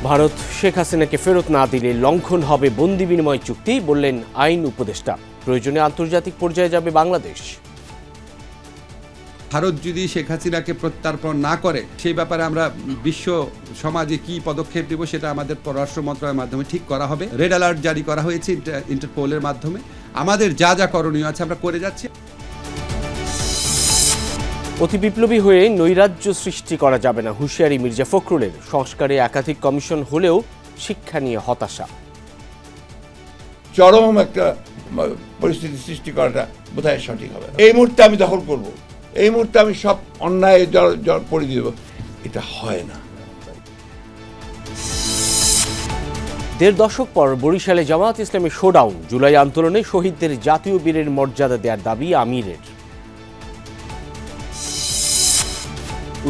ভারত শেখ হাসিনাকে ফেরত না দিলে লঙ্ঘন হবে বন্দি বিনিময় চুক্তি, বললেন আইন উপদেষ্টা। প্রয়োজনে আন্তর্জাতিক পর্যায়ে যাবে বাংলাদেশ। ভারত যদি শেখ হাসিনাকে প্রত্যার্পণ না করে সেই ব্যাপারে আমরা বিশ্ব সমাজে কি পদক্ষেপ নেব সেটা আমাদের পররাষ্ট্র মন্ত্রণালয়ের মাধ্যমে ঠিক করা হবে। রেড অ্যালার্ট জারি করা হয়েছে ইন্টারপোলের মাধ্যমে। আমাদের যা যা করণীয় আছে আমরা করে যাচ্ছি। অতি বিপ্লবী হয়ে নৈরাজ্য সৃষ্টি করা যাবে না, হুঁশিয়ারি মির্জা ফখরুলের। সংস্কারে একাধিক কমিশন হলেও শিক্ষা নিয়ে হতাশা। চরম একটা পরিস্থিতি সৃষ্টি করাটা বোধহয় সঠিক হবে। এই মুহূর্তে আমি দখল করব, এই মুহূর্তে আমি সব অন্যায় পড়ে দিয়ে দেব, এটা হয় না। দেড় দশক পর বরিশালে জামায়াত ইসলামের শোডাউন। জুলাই আন্দোলনে শহীদদের জাতীয় বীরের মর্যাদা দেওয়ার দাবি আমিরের।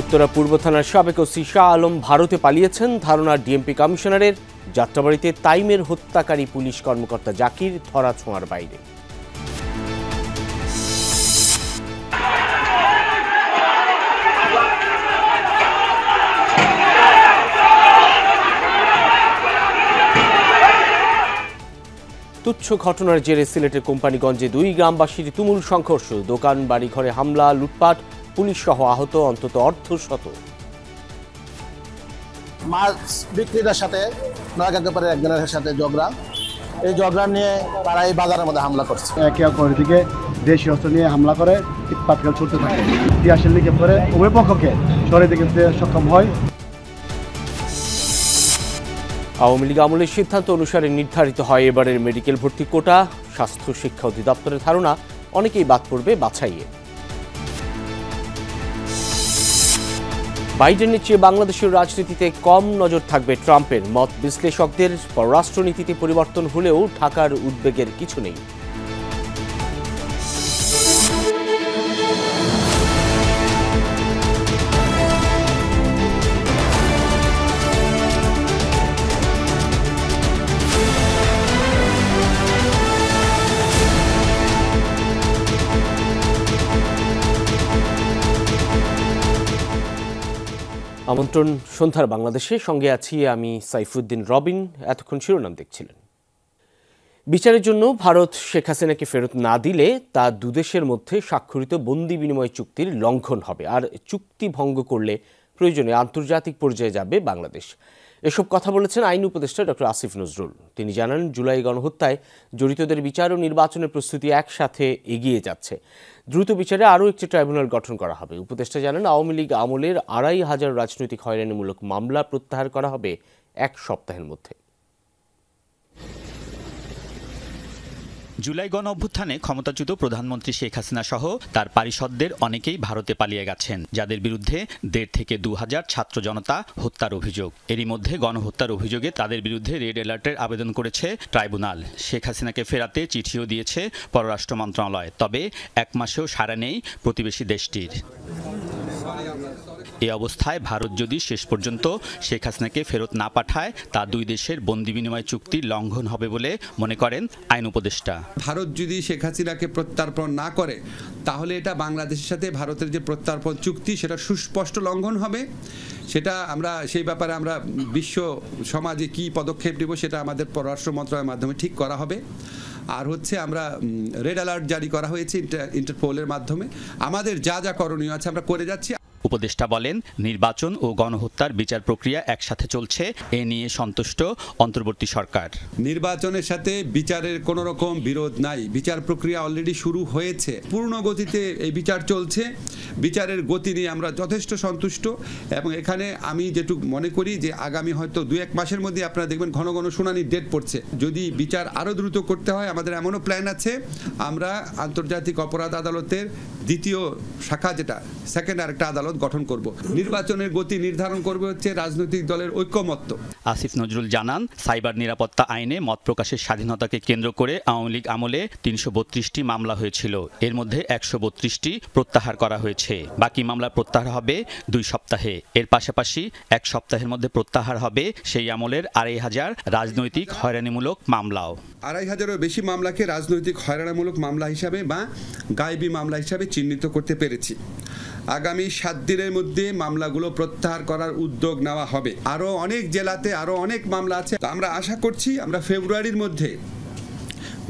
উত্তরা পূর্ব থানার সাবেক ওসি শাহ আলম ভারতে পালিয়েছেন। ধারণা ডিএমপি কমিশনারের। যাত্রাবাড়িতে তাইমের হত্যাকারী পুলিশ কর্মকর্তা জাকির ধরাছোঁয়ার বাইরে। তুচ্ছ ঘটনার জেরে সিলেটের কোম্পানিগঞ্জে 2 গ্রামবাসীর তুমুল সংঘর্ষ। দোকান বাড়িঘরে হামলা, লুটপাট, পুলিশ সহ আহত অন্তত অর্ধশত। মাছ বিক্রিটার সাথে নয়াগাঁপাড়ের একজনের সাথে ঝগড়া। এই ঝগড়া নিয়ে তারা এই বাজারের মধ্যে হামলা করছে। একে অপরের দিকে দেশীয় অস্ত্র নিয়ে হামলা করে পাটকেল ছুটতে থাকে। ইতিহাসের লিখে পরে উভয় পক্ষকে সরে দিকে সক্ষম হয়। আওয়ামী লীগ আমলের সিদ্ধান্ত অনুসারে নির্ধারিত হয় এবারের মেডিকেল ভর্তি কোটা। স্বাস্থ্য শিক্ষা অধিদপ্তরের ধারণা অনেকেই বাদ পড়বে বাছাইয়ে। বাইডেনের চেয়ে বাংলাদেশের রাজনীতিতে কম নজর থাকবে ট্রাম্পের। মত বিশ্লেষকদের। পররাষ্ট্রনীতিতে পরিবর্তন হলেও ঢাকার উদ্বেগের কিছু নেই। আমন্ত্রণ সন্ধ্যার বাংলাদেশে, সঙ্গে আছি আমি সাইফুদ্দিন রবিন। এতক্ষণ শিরোনাম দেখছিলেন। বিচারের জন্য ভারত শেখ হাসিনাকে ফেরত না দিলে তা দুদেশের মধ্যে স্বাক্ষরিত বন্দি বিনিময় চুক্তির লঙ্ঘন হবে, আর চুক্তি ভঙ্গ করলে প্রয়োজনে আন্তর্জাতিক পর্যায়ে যাবে বাংলাদেশ। এসব কথা বলেছেন আইন উপদেষ্টা ডক্টর আসিফ নজরুল। তিনি জানান, জুলাই গণহত্যায় জড়িতদের বিচার ও নির্বাচনের প্রস্তুতি একসাথে এগিয়ে যাচ্ছে। দ্রুত বিচারে আরও একটি ট্রাইব্যুনাল গঠন করা হবে। উপদেষ্টা জানান, আওয়ামী লীগ আমলের 2,500 রাজনৈতিক হয়রানিমূলক মামলা প্রত্যাহার করা হবে 1 সপ্তাহের মধ্যে। জুলাই গণ অভ্যুত্থানে ক্ষমতাচ্যুত প্রধানমন্ত্রী শেখ হাসিনা সহ তার পারিষদদের অনেকেই ভারতে পালিয়ে গেছেন, যাদের বিরুদ্ধে 1,500 থেকে 2,000 ছাত্র জনতা হত্যার অভিযোগ। এরই মধ্যে গণহত্যার অভিযোগে তাদের বিরুদ্ধে রেড অ্যালার্টের আবেদন করেছে ট্রাইব্যুনাল। শেখ হাসিনাকে ফেরাতে চিঠিও দিয়েছে পররাষ্ট্র মন্ত্রণালয়। তবে 1 মাসেও সাড়া নেই প্রতিবেশী দেশটির। এই অবস্থায় ভারত যদি শেষ পর্যন্ত শেখ হাসিনাকে ফেরত না পাঠায়, তা 2 দেশের বন্দি বিনিময় চুক্তির লঙ্ঘন হবে বলে মনে করেন আইন উপদেষ্টা। ভারত যদি শেখ হাসিনাকে প্রত্যার্পণ না করে তাহলে এটা বাংলাদেশের সাথে ভারতের যে প্রত্যার্পণ চুক্তি সেটা সুস্পষ্ট লঙ্ঘন হবে। সেটা সেই ব্যাপারে আমরা বিশ্ব সমাজে কি পদক্ষেপ নেব সেটা আমাদের পররাষ্ট্র মন্ত্রণালয়ের মাধ্যমে ঠিক করা হবে। আর আমরা রেড অ্যালার্ট জারি করা হয়েছে ইন্টারপোলের মাধ্যমে। আমাদের যা যা করণীয় আছে আমরা করে যাচ্ছি। উপদেষ্টা বলেন, নির্বাচন ও গণহত্যার বিচার প্রক্রিয়া একসাথে চলছে, এ নিয়ে সন্তুষ্ট অন্তর্বর্তী সরকার। নির্বাচনের সাথে বিচারের কোনো রকম বিরোধ নাই। বিচার প্রক্রিয়া অলরেডি শুরু হয়েছে, পূর্ণ গতিতে এই বিচার চলছে। বিচারের গতি নিয়ে আমরা যথেষ্ট সন্তুষ্ট। এবং এখানে আমি যেটুকু মনে করি যে আগামী হয়তো 2-1 মাসের মধ্যে আপনারা দেখবেন ঘন ঘন শুনানির ডেট পড়ছে। যদি বিচার আরও দ্রুত করতে হয়, আমাদের এমনও প্ল্যান আছে, আমরা আন্তর্জাতিক অপরাধ আদালতের 2য় শাখা, যেটা সেকেন্ড আরেকটা আদালত গঠন করব। নির্বাচনের গতি নির্ধারণ করবে হচ্ছে রাজনৈতিক দলের ঐক্যমত্য। আসিফ নজরুল জানান, সাইবার নিরাপত্তা আইনে মত প্রকাশের স্বাধীনতাকে কেন্দ্র করে আওয়ামী লীগ আমলে 332টি মামলা হয়েছিল। এর মধ্যে 132টি প্রত্যাহার করা হয়েছে। বাকি মামলা প্রত্যাহার হবে 2 সপ্তাহে। এর পাশাপাশি 1 সপ্তাহের মধ্যে প্রত্যাহার হবে সেই আমলের 2,500 রাজনৈতিক হয়রানিমূলক মামলাও। 2,500-এরও বেশি মামলাকে রাজনৈতিক হয়রানিমূলক মামলা হিসাবে বা গায়েবী মামলা হিসাবে চিহ্নিত করতে পেরেছি। আগামী 7 দিনের মধ্যে মামলাগুলো প্রত্যাহার করার উদ্যোগ নেওয়া হবে। আরও অনেক জেলাতে আরও অনেক মামলা আছে। আমরা আশা করছি আমরা ফেব্রুয়ারির মধ্যে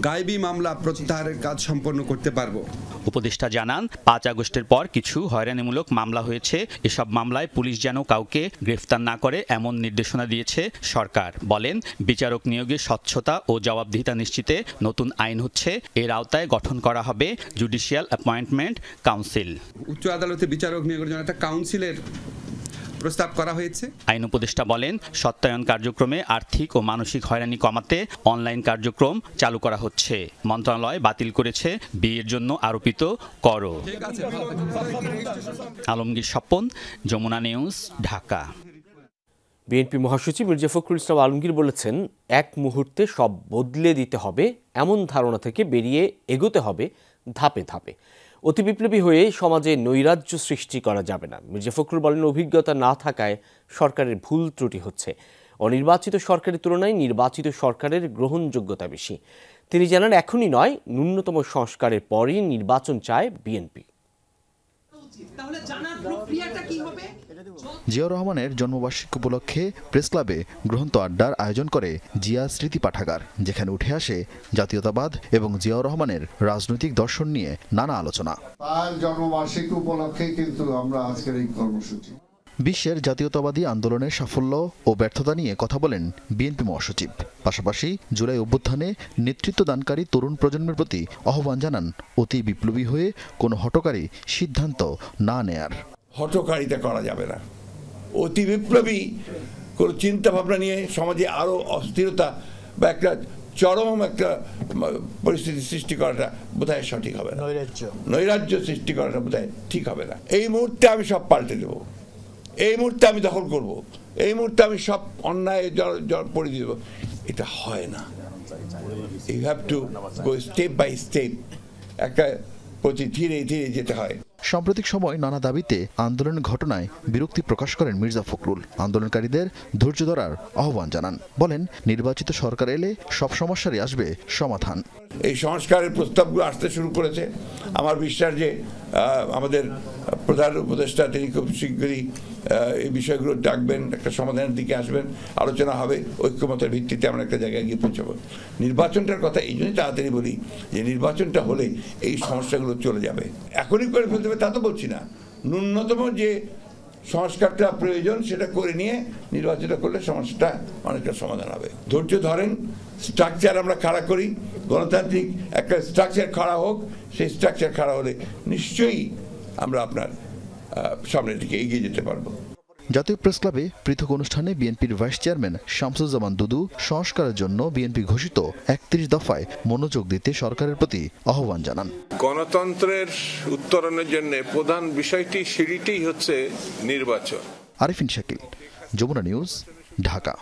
গায়েবী মামলা প্রত্যাহারের কাজ সম্পন্ন করতে পারবো। উপদেষ্টা জানান 5 আগস্টের পর কিছু হয়রানিমূলক মামলা হয়েছে। এসব মামলায় পুলিশ যেন কাউকে গ্রেফতার না করে এমন নির্দেশনা দিয়েছে সরকার। বলেন, বিচারক নিয়োগে স্বচ্ছতা ও জবাবদিহিতা নিশ্চিতে নতুন আইন হচ্ছে। এর আওতায় গঠন করা হবে জুডিশিয়াল অ্যাপয়েন্টমেন্ট কাউন্সিল। উচ্চ আদালতে বিচারক নিয়োগের জন্য একটা কাউন্সিলের প্রস্তাব করা হয়েছে। আইন উপদেষ্টা বলেন, সত্যায়ন কার্যক্রমে আর্থিক ও মানসিক হয়রানি কমাতে অনলাইন কার্যক্রম চালু করা হচ্ছে। মন্ত্রণালয় বাতিল করেছে বিয়ের জন্য আরোপিত কর। আলমগীর স্বপন, যমুনা নিউজ, ঢাকা। বিএনপি মহাসচিব মির্জা ফখরুল ইসলাম আলমগীর বলেছেন, এক মুহূর্তে সব বদলে দিতে হবে এমন ধারণা থেকে বেরিয়ে এগোতে হবে ধাপে ধাপে। অতি বিপ্লবী হয়ে সমাজে নৈরাজ্য সৃষ্টি করা যাবে না। মির্জা ফখরুল বলেন, অভিজ্ঞতা না থাকায় সরকারের ভুল ত্রুটি হচ্ছে। অনির্বাচিত সরকারের তুলনায় নির্বাচিত সরকারের গ্রহণযোগ্যতা বেশি। তিনি জানান, এখনই নয়, ন্যূনতম সংস্কারের পরই নির্বাচন চায় বিএনপি। জিয়াউর রহমানের জন্মবার্ষিকী উপলক্ষে প্রেস ক্লাবে গ্রন্থ আড্ডার আয়োজন করে জিয়া স্মৃতি পাঠাগার, যেখানে উঠে আসে জাতীয়তাবাদ এবং জিয়াউর রহমানের রাজনৈতিক দর্শন নিয়ে নানা আলোচনা। তার জন্মবার্ষিকী উপলক্ষে কিন্তু আমরা আজকের এই কর্মসূচি। বিশ্বের জাতীয়তাবাদী আন্দোলনের সাফল্য ও ব্যর্থতা নিয়ে কথা বলেন বিএনপি মহাসচিব। পাশাপাশি জুলাই অভ্যুত্থানে নেতৃত্ব দানকারী তরুণ প্রজন্মের প্রতি আহ্বান জানান অতি বিপ্লবী হয়ে কোনো হঠকারী সিদ্ধান্ত না নেয়ার। হঠকারিতা করা যাবে না। অতি বিপ্লবী কোনো চিন্তা ভাবনা নিয়ে সমাজে আরও অস্থিরতা বা একটা চরম একটা পরিস্থিতি সৃষ্টি করাটা বোধহয় সঠিক হবে না। নৈরাজ্য সৃষ্টি করাটা বোধহয় ঠিক হবে না। এই মুহূর্তে আমি সব পাল্টে দেব, এই মুহূর্তে আমি দখল করব, এই মুহূর্তে আমি সব অন্যায় পড়ে দেব, এটা হয় না। You have to go step by step, একটা প্রতি ধীরে ধীরে যেতে হয়। সাম্প্রতিক সময় নানা দাবিতে আন্দোলনের ঘটনায় বিরক্তি প্রকাশ করেন মির্জা ফখরুল। আন্দোলনকারীদের ধৈর্য ধরার আহ্বান জানান। বলেন, নির্বাচিত সরকার এলে সব সমস্যারই আসবে সমাধান। এই সংস্কারের প্রস্তাবগুলো আসতে শুরু করেছে। আমার বিশ্বাস যে আমাদের প্রধান উপদেষ্টা তিনি খুব শীঘ্রই এই বিষয়গুলো ডাকবেন, একটা সমাধানের দিকে আসবেন, আলোচনা হবে, ঐক্যমতের ভিত্তিতে আমরা একটা জায়গায় গিয়ে পৌঁছাবো। নির্বাচনটার কথা এই জন্যই তাড়াতাড়ি বলি যে নির্বাচনটা হলে এই সমস্যাগুলো চলে যাবে। এখনই করে ফেলতে হবে তা তো বলছি না, ন্যূনতম যে সংস্কারটা প্রয়োজন সেটা করে নিয়ে নির্বাচনটা করলে সমস্যাটা অনেকটা সমাধান হবে। ধৈর্য ধরেন, স্ট্রাকচার আমরা খাড়া করি, গণতান্ত্রিক একটা স্ট্রাকচার খাড়া হোক। সেই স্ট্রাকচার খাড়া হলে নিশ্চয়ই আমরা আপনার সামনের দিকে এগিয়ে যেতে পারবো। জাতীয় প্রেস ক্লাবে পৃথক অনুষ্ঠানে বিএনপির ভাইস চেয়ারম্যান শামসুজ্জামান দুদু সংস্কারের জন্য বিএনপি ঘোষিত 31 দফায় মনোযোগ দিতে সরকারের প্রতি আহ্বান জানান। গণতন্ত্রের উত্তরণের জন্য প্রধান বিষয়টি সিঁড়িটি হচ্ছে নির্বাচন। আরিফিন শাকিল, যমুনা নিউজ, ঢাকা।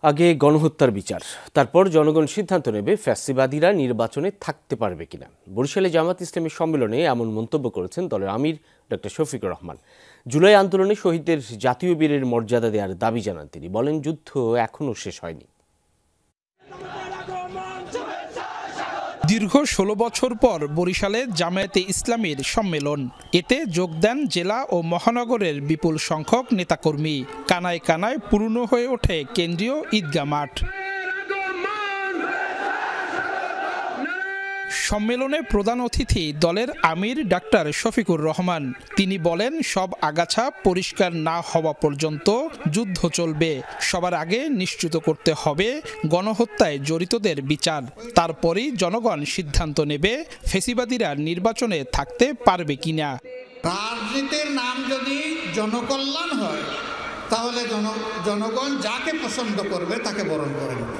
আগে গণহত্যার বিচার, তারপর জনগণ সিদ্ধান্ত নেবে ফ্যাসিবাদীরা নির্বাচনে থাকতে পারবে কিনা। বরিশালে জামাত ইসলামের সম্মেলনে এমন মন্তব্য করেছেন দলের আমির ডক্টর শফিকুর রহমান। জুলাই আন্দোলনে শহীদদের জাতীয় বীরের মর্যাদা দেওয়ার দাবি জানান তিনি। বলেন, যুদ্ধ এখনও শেষ হয়নি। দীর্ঘ 16 বছর পর বরিশালে জামায়াতে ইসলামীর সম্মেলন। এতে যোগ দেন জেলা ও মহানগরের বিপুল সংখ্যক নেতাকর্মী। কানায় কানায় পূর্ণ হয়ে ওঠে কেন্দ্রীয় ঈদগাহ মাঠ। সম্মেলনে প্রধান অতিথি দলের আমির ডাক্তার শফিকুর রহমান। তিনি বলেন, সব আগাছা পরিষ্কার না হওয়া পর্যন্ত যুদ্ধ চলবে। সবার আগে নিশ্চিত করতে হবে গণহত্যায় জড়িতদের বিচার। তারপরই জনগণ সিদ্ধান্ত নেবে ফ্যাসিবাদীরা নির্বাচনে থাকতে পারবে কিনা। রাজনীতির নাম যদি জনকল্যাণ হয় তাহলে জনগণ যাকে পছন্দ করবে তাকে বরণ করে নেবে।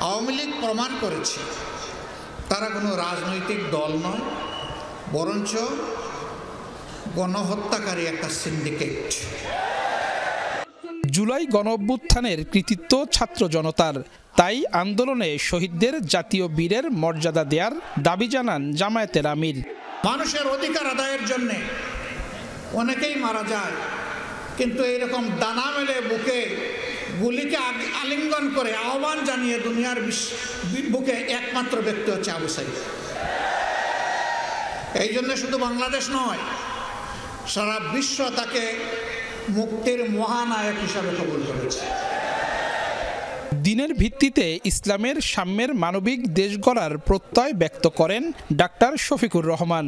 আওয়ামী লীগ প্রমাণ করেছে তারা কোনো রাজনৈতিক দল নয়, বরঞ্চ গণহত্যাকারী একটা সিন্ডিকেট। জুলাই গণঅভ্যুত্থানের কৃতিত্ব ছাত্র জনতার, তাই আন্দোলনে শহীদদের জাতীয় বীরের মর্যাদা দেওয়ার দাবি জানান জামায়াতের আমির। মানুষের অধিকার আদায়ের জন্য অনেকেই মারা যায়, কিন্তু এরকম ডানা মেলে বুকে গুলিকে আলিঙ্গন করে আহ্বান জানিয়ে দুনিয়ার বুকে একমাত্র ব্যক্তি হচ্ছে আবু সাঈদ। এই জন্য শুধু বাংলাদেশ নয়, সারা বিশ্ব তাকে মুক্তির মহানায়ক হিসাবে কবুল করেছে। দিনের ভিত্তিতে ইসলামের সাম্যের মানবিক দেশ গড়ার প্রত্যয় ব্যক্ত করেন ডাক্তার শফিকুর রহমান।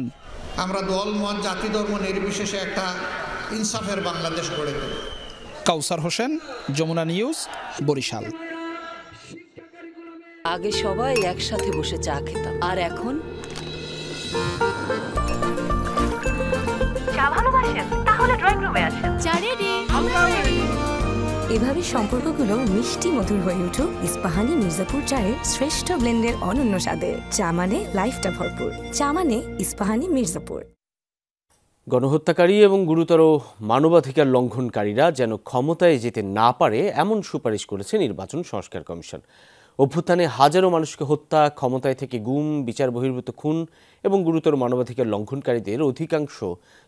আমরা দল মত জাতি ধর্ম নির্বিশেষে একটা ইনসাফের বাংলাদেশ গড়ে তুলব। কাউসার হোসেন, যমুনা নিউজ, বরিশাল। আগে সবাই একসাথে বসে চা খেতাম, আর এখন চা ভালোবাসেন? তাহলে ড্রয়িং রুমে আসেন। চা রেডি। এভাবে সম্পর্কগুলো মিষ্টি মধুর হয়ে উঠুক ইস্পাহানি মির্জাপুর চায়ের শ্রেষ্ঠ ব্লেন্ডের অনন্য স্বাদে। চা মানে লাইফটা ভরপুর, চা মানে ইস্পাহানি মির্জাপুর। গণহত্যাকারী এবং গুরুতর মানবাধিকার লঙ্ঘনকারীরা যেন ক্ষমতায় যেতে না পারে এমন সুপারিশ করেছে নির্বাচন সংস্কার কমিশন। অভ্যুত্থানে হাজারো মানুষকে হত্যা, ক্ষমতায় থেকে গুম, বিচার বহির্ভূত খুন এবং গুরুতর মানবাধিকার লঙ্ঘনকারীদের অধিকাংশ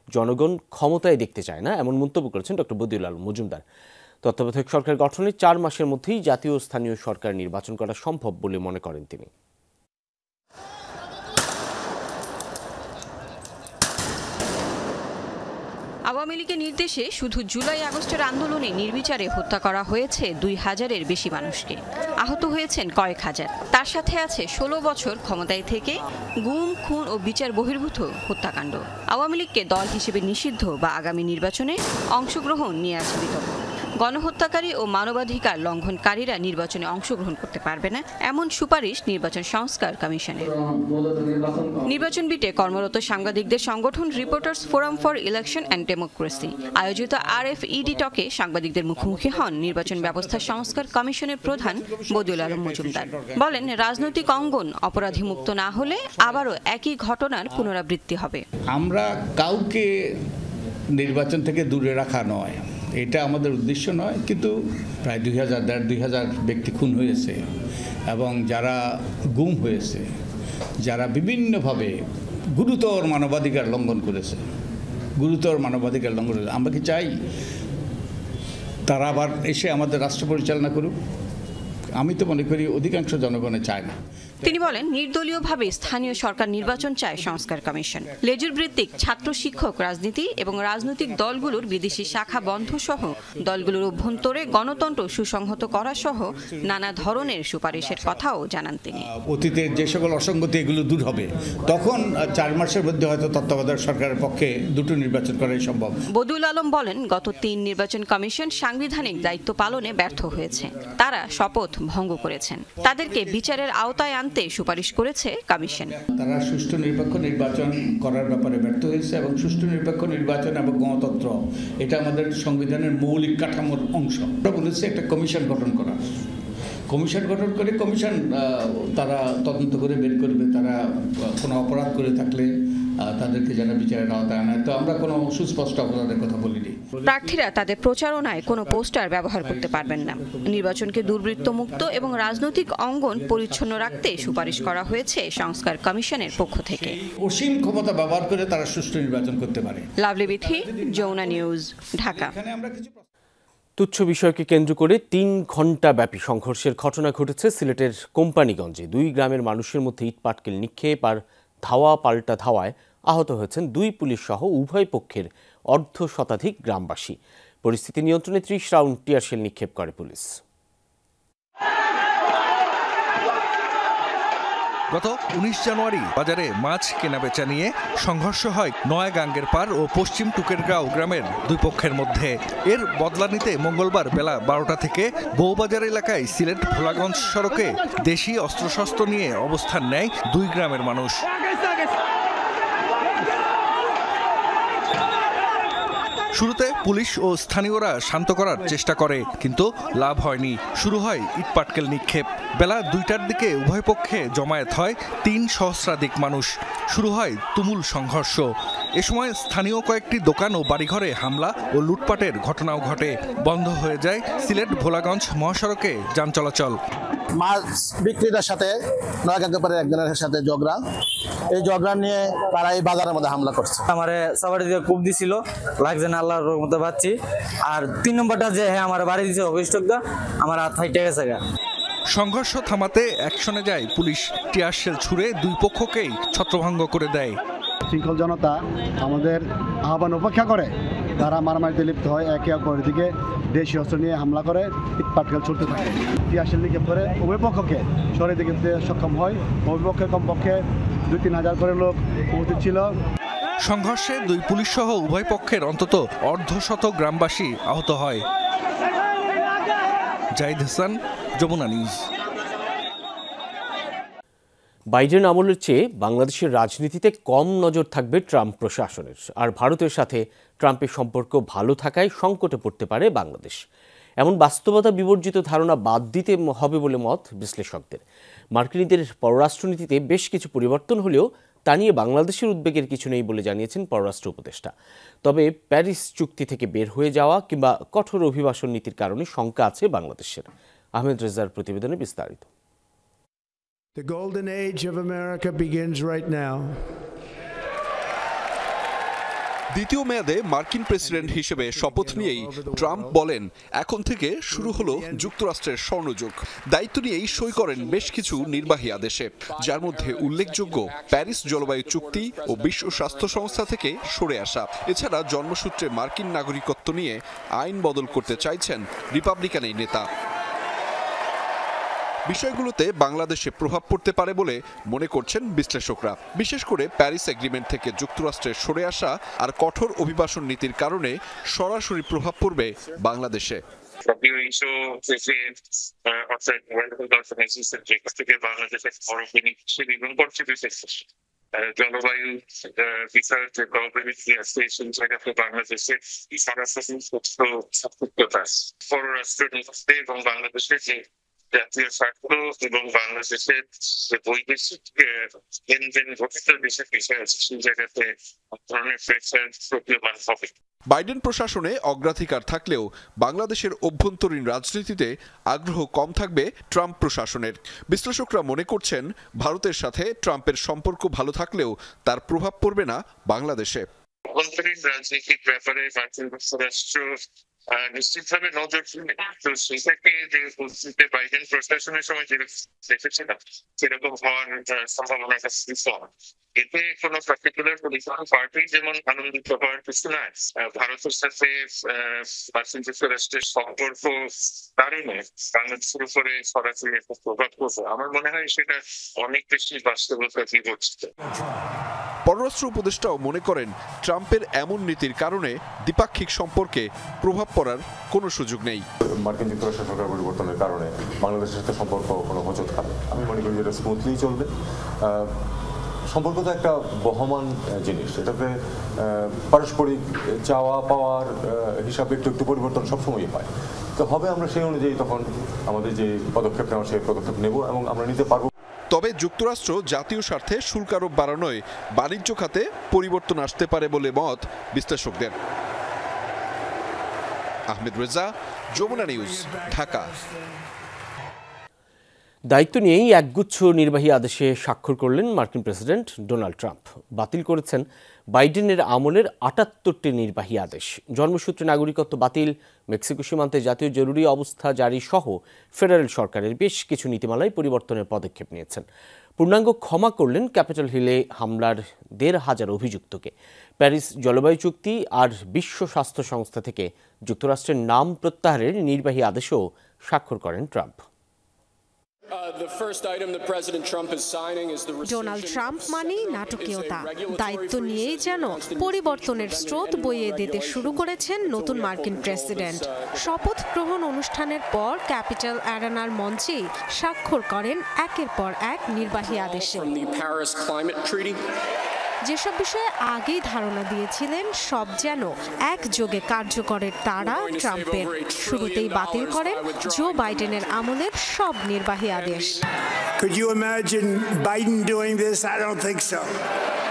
জনগণ ক্ষমতায় দেখতে চায় না, এমন মন্তব্য করেছেন ডক্টর বদিউল আলম মজুমদার। তত্ত্বাবধায়ক সরকার গঠনের 4 মাসের মধ্যেই জাতীয় ও স্থানীয় সরকার নির্বাচন করা সম্ভব বলে মনে করেন তিনি। আওয়ামী লীগের নির্দেশে শুধু জুলাই আগস্টের আন্দোলনে নির্বিচারে হত্যা করা হয়েছে 2000-এর বেশি মানুষকে, আহত হয়েছেন কয়েক হাজার। তার সাথে আছে 16 বছর ক্ষমতায় থেকে গুম, খুন ও বিচার বহির্ভূত হত্যাকাণ্ড। আওয়ামী লীগকে দল হিসেবে নিষিদ্ধ বা আগামী নির্বাচনে অংশগ্রহণ নিয়ে আছে বিতর্ক। গণহত্যাকারী ও মানবাধিকার লঙ্ঘনকারীরা নির্বাচনে অংশগ্রহণ করতে পারবে না, এমন সুপারিশ নির্বাচন সংস্কার কমিশনের। নির্বাচন বিটে কর্মরত সাংবাদিকদের সংগঠন reporters forum for election and democracy আয়োজিত RFED টকে সাংবাদিকদের মুখোমুখি হন নির্বাচন ব্যবস্থা সংস্কার কমিশনের প্রধান বদিউল আলম মজুমদার। বলেন, রাজনৈতিক অঙ্গন অপরাধীমুক্ত না হলে আবারও একই ঘটনার পুনরাবৃত্তি হবে। আমরা কাউকে নির্বাচন থেকে দূরে রাখা নয়, এটা আমাদের উদ্দেশ্য নয়, কিন্তু প্রায় 2000 ব্যক্তি খুন হয়েছে এবং যারা গুম হয়েছে, যারা বিভিন্নভাবে গুরুতর মানবাধিকার লঙ্ঘন করেছে, আমরা কি চাই তারা আবার এসে আমাদের রাষ্ট্র পরিচালনা করুক? আমি তো মনে করি অধিকাংশ জনগণে চায় না। তিনি বলেন, নির্দলীয়ভাবে স্থানীয় সরকার নির্বাচন চায় সংস্কার কমিশন। লেজুর ভিত্তিক ছাত্র শিক্ষক রাজনীতি এবং রাজনৈতিক দলগুলোর বিদেশি শাখা বন্ধ সহ দলগুলোর অভ্যন্তরে গণতন্ত্র সুসংহত করা সহ নানা ধরনের সুপারিশের কথাও জানান তিনি। অতীতের যে সকল অসঙ্গতি এগুলো দূর হবে, তখন 4 মাসের মধ্যে হয়তো তত্ত্বাবধায়ক সরকারের পক্ষে দুটো নির্বাচন করাই সম্ভব। বদিউল আলম বলেন, গত 3 নির্বাচন কমিশন সাংবিধানিক দায়িত্ব পালনে ব্যর্থ হয়েছে, তারা শপথ ভঙ্গ করেছেন, তাদেরকে বিচারের আওতায় সুপারিশ করেছে কমিশন। তারা সুষ্ঠু নিরপেক্ষ নির্বাচন করার ব্যাপারে ব্যর্থ হয়েছে এবং সুষ্ঠু নিরপেক্ষ নির্বাচন এবং গণতন্ত্র এটা আমাদের সংবিধানের মৌলিক কাঠামোর অংশ। আমরা বলেছি একটা কমিশন গঠন করা, কমিশন তারা তদন্ত করে বের করবে, তারা কোনো অপরাধ করে থাকলে তাদেরকে যেন বিচারের আওতায় আনে। তো আমরা কোনো সুস্পষ্ট অপরাধের কথা বলিনি। প্রার্থীরা তাদের প্রচারণায় কোনো পোস্টার ব্যবহার করতে পারবেন না। নির্বাচনকে দুর্বৃত্তমুক্ত এবং রাজনৈতিক অঙ্গন পরিচ্ছন্ন রাখতে সুপারিশ করা হয়েছে সংস্কার কমিশনের পক্ষ থেকে। অসীম ক্ষমতা ব্যবহার করে তারা সুষ্ঠু নির্বাচন করতে পারে। Lovely Bithi, Jamuna news, Dhaka. তুচ্ছ বিষয়কে কেন্দ্র করে 3 ঘণ্টা ব্যাপী সংঘর্ষের ঘটনা ঘটেছে সিলেটের কোম্পানিগঞ্জে। 2 গ্রামের মানুষের মধ্যে ইট পাটকেল নিক্ষেপ আর ধাওয়া পাল্টা ধাওয়ায় আহত হয়েছেন 2 পুলিশ সহ উভয় পক্ষের 1/2 শতাধিক গ্রামবাসী। পরিস্থিতি নিয়ন্ত্রণে 30 রাউন্ড টিয়ারশেল নিক্ষেপ করে পুলিশ। গত 19 জানুয়ারি বাজারে মাছ কেনাবেচা নিয়ে সংঘর্ষ হয় নয়াগাঙ্গের পার ও পশ্চিম টুকেরগাঁও গ্রামের 2 পক্ষের মধ্যে। এর বদলা নিতে মঙ্গলবার বেলা 12টা থেকে বউবাজার এলাকায় সিলেট ভোলাগঞ্জ সড়কে দেশি অস্ত্রশস্ত্র নিয়ে অবস্থান নেয় 2 গ্রামের মানুষ। শুরুতে পুলিশ ও স্থানীয়রা শান্ত করার চেষ্টা করে, কিন্তু লাভ হয়নি। শুরু হয় ইটপাটকেল নিক্ষেপ। বেলা 2টার দিকে উভয় পক্ষে জমায়েত হয় 3 সহস্রাধিক মানুষ। শুরু হয় তুমুল সংঘর্ষ। এ সময় স্থানীয় কয়েকটি দোকান ও বাড়িঘরে হামলা ও লুটপাটের ঘটনাও ঘটে। বন্ধ হয়ে যায় সিলেট ভোলাগঞ্জ মহাসড়কে যান চলাচল। মাছ বিক্রেতার সাথে নয়াগাঙ্গের একজনের সাথে ঝগড়া, এই ঝগড়া নিয়ে তারা এই বাজারের মধ্যে হামলা করছে। আমার সাবাড়ি দিয়ে কূপ দিছিল, লাগছে না আল্লাহর রহমতে পাচ্ছি। আর 3 নম্বরটা যে আমার বাড়ি দিছে অভিযোগটা আমার হাত ফাইটে গেছে। সংঘর্ষ থামাতে অ্যাকশনে যায় পুলিশ। টিয়ারশেল ছুড়ে 2 পক্ষকেই ছত্রভঙ্গ করে দেয়। শৃঙ্খল জনতা আমাদের আহ্বান উপেক্ষা করে তারা মারামারিতে লিপ্ত হয়, একে অপরের দিকে দেশীয় অস্ত্র নিয়ে হামলা করে ইটপাটকেল ছুটতে থাকে। টিয়ারশেল নিক্ষেপ করে উভয় পক্ষকে সরিয়ে দিতে সক্ষম হয়। উভয় পক্ষে কমপক্ষে 2-3 হাজার করে লোক উপস্থিত ছিল। সংঘর্ষে 2 পুলিশ সহ উভয় পক্ষের অন্তত অর্ধশত গ্রামবাসী আহত হয়। জাহিদ হাসান, যমুনা নিউজ। বাইডেন আমলের চেয়ে বাংলাদেশের রাজনীতিতে কম নজর থাকবে ট্রাম্প প্রশাসনের, আর ভারতের সাথে ট্রাম্পের সম্পর্ক ভালো থাকায় সংকটে পড়তে পারে বাংলাদেশ। এমন বাস্তবতা বিবর্জিত ধারণা বাদ দিতে হবে বলে মত বিশ্লেষকদের। মার্কিনীদের পররাষ্ট্রনীতিতে বেশ কিছু পরিবর্তন হলেও তা নিয়ে বাংলাদেশের উদ্বেগের কিছু নেই বলে জানিয়েছেন পররাষ্ট্র উপদেষ্টা। তবে প্যারিস চুক্তি থেকে বের হয়ে যাওয়া কিংবা কঠোর অভিবাসন নীতির কারণে শঙ্কা আছে বাংলাদেশের। আহমেদ রেজার প্রতিবেদনে বিস্তারিত। The golden age of America begins right now. দ্বিতীয় মেয়াদে মার্কিন প্রেসিডেন্ট হিসেবে শপথ নিয়েই ট্রাম্প বলেন, এখন থেকে শুরু হলো যুক্তরাষ্ট্রের স্বর্ণযুগ। দায়িত্ব নিয়েই সই করেন বেশ কিছু নির্বাহী আদেশে, যার মধ্যে উল্লেখযোগ্য প্যারিস জলবায়ু চুক্তি ও বিশ্ব স্বাস্থ্য সংস্থা থেকে সরে আসা। এছাড়া জন্মসূত্রে মার্কিন নাগরিকত্ব নিয়ে আইন বদল করতে চাইছেন রিপাবলিকান এই নেতা। বিষয়গুলোতে বাংলাদেশে প্রভাব পড়তে পারে বলে মনে করছেন বিশ্লেষকরা, বিশেষ করে প্যারিস এগ্রিমেন্ট থেকে যুক্তরাষ্ট্রের সরে আসা আর কঠোর অভিবাসন নীতির কারণে সরাসরি প্রভাব পড়বে বাংলাদেশে। জলবায়ু বিষয়ের যে গল্পনীতি আছে সেই জায়গাতে বাংলাদেশের পররাষ্ট্র নীতিতে এবং বাংলাদেশের যে জাতীয় স্বার্থ এবং বাংলাদেশের যে বৈদেশিক লেনদেন ঘটিত দেশের বিষয় আছে সেই জায়গাতে ধরনের প্রেসার প্রতীয়মান হবে। বাইডেন প্রশাসনে অগ্রাধিকার থাকলেও বাংলাদেশের অভ্যন্তরীণ রাজনীতিতে আগ্রহ কম থাকবে ট্রাম্প প্রশাসনের। বিশ্লেষকরা মনে করছেন, ভারতের সাথে ট্রাম্পের সম্পর্ক ভালো থাকলেও তার প্রভাব পড়বে না বাংলাদেশে। অভ্যন্তরীণ রাজনীতির ব্যাপারে মার্কিন যুক্তরাষ্ট্র নিশ্চিতভাবে নজর দিবে। তো সেটাকে যে পরিস্থিতিতে বাইডেন প্রশাসনের সময় দেখেছিলাম সেরকম হওয়ার সম্ভাবনাটা কম। এতে কোনো পার্টিকুলার পলিটিক্যাল পার্টি যেমন আনন্দিত হওয়ার কিছু নাই। ভারতের সাথে মার্কিন যুক্তরাষ্ট্রের সম্পর্ক কারণে বাংলাদেশের উপরে সরাসরি একটা প্রভাব পড়বে, আমার মনে হয় সেটা অনেক বেশি বাস্তবতা বিবর্জিত। পররাষ্ট্র উপদেষ্টাও মনে করেন, ট্রাম্পের এমন নীতির কারণে দ্বিপাক্ষিক সম্পর্কে প্রভাব পড়ার কোনো সুযোগ নেই। মার্কিন যুক্তরাষ্ট্র সরকার পরিবর্তনের কারণে বাংলাদেশের সাথে সম্পর্ক কোনো হোঁচট খাবে আমি মনে করি যেটা স্মুথলি চলবে। সম্পর্ক তো একটা বহমান জিনিস, এটাতে পারস্পরিক চাওয়া পাওয়ার হিসাবে একটু পরিবর্তন সবসময়ই হয়। তো হবে, আমরা সেই অনুযায়ী তখন আমাদের যে পদক্ষেপ নেওয়া সেই পদক্ষেপ নেব এবং আমরা নিতে পারবো। তবে যুক্তরাষ্ট্র জাতীয় স্বার্থে শুল্ক আরোপ বাড়ানোয় বাণিজ্য খাতে পরিবর্তন আসতে পারে বলে মত বিশ্লেষকদের। আহমেদ রেজা, যমুনা নিউজ, ঢাকা। দায়িত্ব নিয়েই একগুচ্ছ নির্বাহী আদেশে স্বাক্ষর করলেন মার্কিন প্রেসিডেন্ট ডোনাল্ড ট্রাম্প। বাতিল করেছেন বাইডেনের আমলের 78টি নির্বাহী আদেশ। জন্মসূত্রে নাগরিকত্ব বাতিল, মেক্সিকো সীমান্তে জাতীয় জরুরি অবস্থা জারি সহ ফেডারেল সরকারের বেশ কিছু নীতিমালায় পরিবর্তনের পদক্ষেপ নিয়েছেন। পূর্ণাঙ্গ ক্ষমা করলেন ক্যাপিটাল হিলে হামলার 1,500 অভিযুক্তকে। প্যারিস জলবায়ু চুক্তি আর বিশ্ব স্বাস্থ্য সংস্থা থেকে যুক্তরাষ্ট্রের নাম প্রত্যাহারের নির্বাহী আদেশেও স্বাক্ষর করেন ট্রাম্প। ডোনাল্ড ট্রাম্প মানেই নাটকীয়তা। দায়িত্ব নিয়েই যেন পরিবর্তনের স্রোত বইয়ে দিতে শুরু করেছেন নতুন মার্কিন প্রেসিডেন্ট। শপথ গ্রহণ অনুষ্ঠানের পর ক্যাপিটাল অ্যারেনার মঞ্চেই স্বাক্ষর করেন একের পর এক নির্বাহী আদেশে। যেসব বিষয়ে আগেই ধারণা দিয়েছিলেন সব যেন একযোগে কার্যকরের তাড়া ট্রাম্পের। শুরুতেই বাতিল করেন জো বাইডেনের আমলের সব নির্বাহী আদেশ।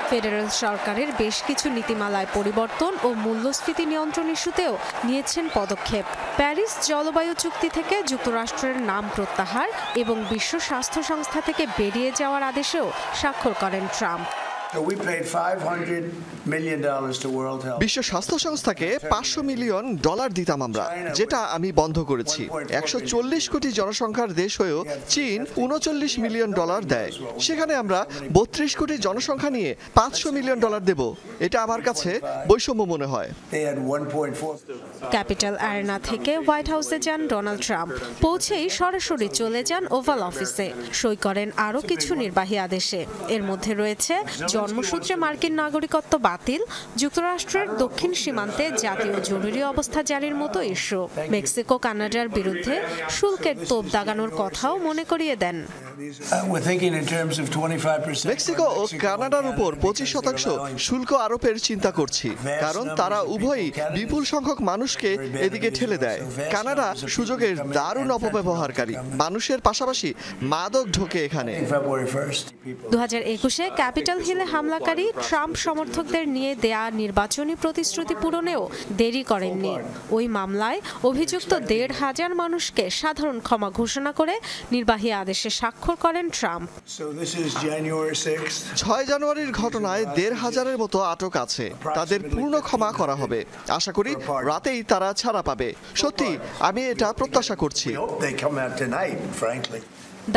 ফেডারেল সরকারের বেশ কিছু নীতিমালায় পরিবর্তন ও মূল্যস্ফীতি নিয়ন্ত্রণ ইস্যুতেও নিয়েছেন পদক্ষেপ। প্যারিস জলবায়ু চুক্তি থেকে যুক্তরাষ্ট্রের নাম প্রত্যাহার এবং বিশ্ব স্বাস্থ্য সংস্থা থেকে বেরিয়ে যাওয়ার আদেশেও স্বাক্ষর করেন ট্রাম্প। বিশ্ব স্বাস্থ্য সংস্থাকে $500 মিলিয়ন দিতাম আমরা, যেটা আমি বন্ধ করেছি। 140 কোটি জনসংখ্যার দেশ হয়েও চীন $39 মিলিয়ন দেয়, সেখানে আমরা 32 কোটি জনসংখ্যা নিয়ে $500 মিলিয়ন দেব। এটা আমার কাছে বৈষম্য মনে হয়। ক্যাপিটাল অ্যারেনা থেকে হোয়াইট হাউসে যান ডোনাল্ড ট্রাম্প, পৌঁছেই সরাসরি চলে যান ওভাল অফিসে, সই করেন আরও কিছু নির্বাহী আদেশে। এর মধ্যে রয়েছে জন্মসূত্রে মার্কিন নাগরিকত্ব বাতিল, যুক্তরাষ্ট্রের দক্ষিণ সীমান্তে জাতীয় জরুরি অবস্থা জারির মতো ইস্যু, মেক্সিকো কানাডার বিরুদ্ধে শুল্কের তোপ দাগানোর কথাও মনে করিয়ে দেন। মেক্সিকো ও কানাডার উপর 25% শুল্ক আরোপের চিন্তা করছি, কারণ তারা উভয়ই বিপুল সংখ্যক মানুষকে এদিকে ঠেলে দেয়। কানাডা সুযোগের দারুণ অপব্যবহারকারী, মানুষের পাশাপাশি মাদক ঢোকে এখানে। 2021-এ ক্যাপিটাল হিলে হামলাকারী ট্রাম্প সমর্থকদের নিয়ে দেয়া নির্বাচনী প্রতিশ্রুতি পূরণেও দেরি করেননি। ওই মামলায় অভিযুক্ত 1,500 মানুষকে সাধারণ ক্ষমা ঘোষণা করে নির্বাহী আদেশে স্বাক্ষর করেন ট্রাম্প। 6 জানুয়ারির ঘটনায় 1,500-এর মতো আটক আছে, তাদের পূর্ণ ক্ষমা করা হবে। আশা করি রাতেই তারা ছাড়া পাবে। সত্যি আমি এটা প্রত্যাশা করছি।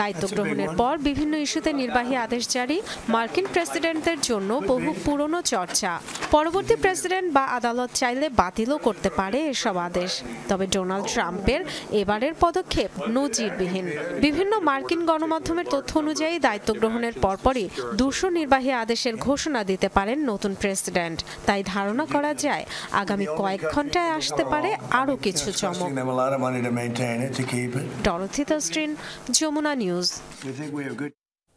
দায়িত্ব গ্রহণের পর বিভিন্ন ইস্যুতে নির্বাহী আদেশ জারি, মার্কিন প্রেসিডেন্টদের জন্য বহু পুরনো চর্চা। পরবর্তী প্রেসিডেন্ট বা আদালত চাইলে বাতিলও করতে পারে এসব আদেশ। তবে ডোনাল্ড ট্রাম্পের এবারের পদক্ষেপ নজিরবিহীন। বিভিন্ন মার্কিন গণমাধ্যমের তথ্য অনুযায়ী দায়িত্ব গ্রহণের পরপরই 200 নির্বাহী আদেশের ঘোষণা দিতে পারেন নতুন প্রেসিডেন্ট। তাই ধারণা করা যায় আগামী কয়েক ঘন্টায় আসতে পারে আরও কিছু চমক। Dorothy Tasrin, Jamuna news.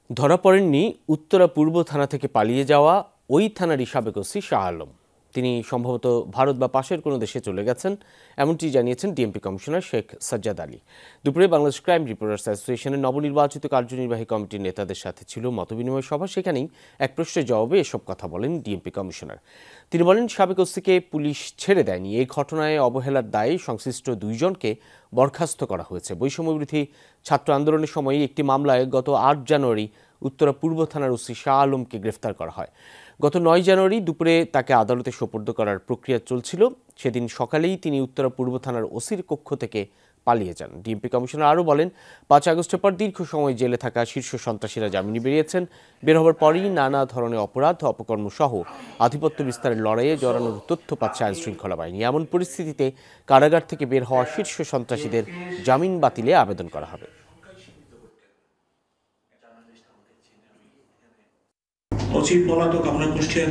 ধরা পড়েননি উত্তরা পূর্ব থানা থেকে পালিয়ে যাওয়া ওই থানারই সাবেক ওসি শাহ আলম। তিনি সম্ভবত ভারত বা পাশের কোনো দেশে চলে গেছেন, এমনটি জানিয়েছেন ডিএমপি কমিশনার শেখ সাজ্জাদ আলী। দুপুরে বাংলাদেশ ক্রাইম রিপোর্টার্স অ্যাসোসিয়েশনের নবনির্বাচিত কার্যনির্বাহী কমিটির নেতাদের সাথে ছিল মতবিনিময় সভা। সেখানেই এক প্রশ্নের জবাবে এসব কথা বলেন ডিএমপি কমিশনার। তিনি বলেন, সাবেক ওসিকে পুলিশ ছেড়ে দেয়নি। এই ঘটনায় অবহেলার দায়ে সংশ্লিষ্ট 2 জনকে বরখাস্ত করা হয়েছে। বৈষম্যবিরোধী ছাত্র আন্দোলনের সময় একটি মামলায় গত 8 জানুয়ারি উত্তরা পূর্ব থানার ওসি শাহ আলমকে গ্রেফতার করা হয়। গত 9 জানুয়ারি দুপুরে তাকে আদালতে সোপর্দ করার প্রক্রিয়া চলছিল। সেদিন সকালেই তিনি উত্তরা পূর্ব থানার ওসির কক্ষ থেকে পালিয়ে যান। ডিএমপি কমিশনার আরও বলেন, 5 আগস্টের পর দীর্ঘ সময় জেলে থাকা শীর্ষ সন্ত্রাসীরা জামিনে বেরিয়েছেন। বের হবার পরই নানা ধরনের অপরাধ, অপকর্ম সহ আধিপত্য বিস্তারের লড়াইয়ে জড়ানোর তথ্য পাচ্ছে আইনশৃঙ্খলা বাহিনী। এমন পরিস্থিতিতে কারাগার থেকে বের হওয়া শীর্ষ সন্ত্রাসীদের জামিন বাতিলে আবেদন করা হবে। অচির পলাতক আমরা কুষ্টিয়া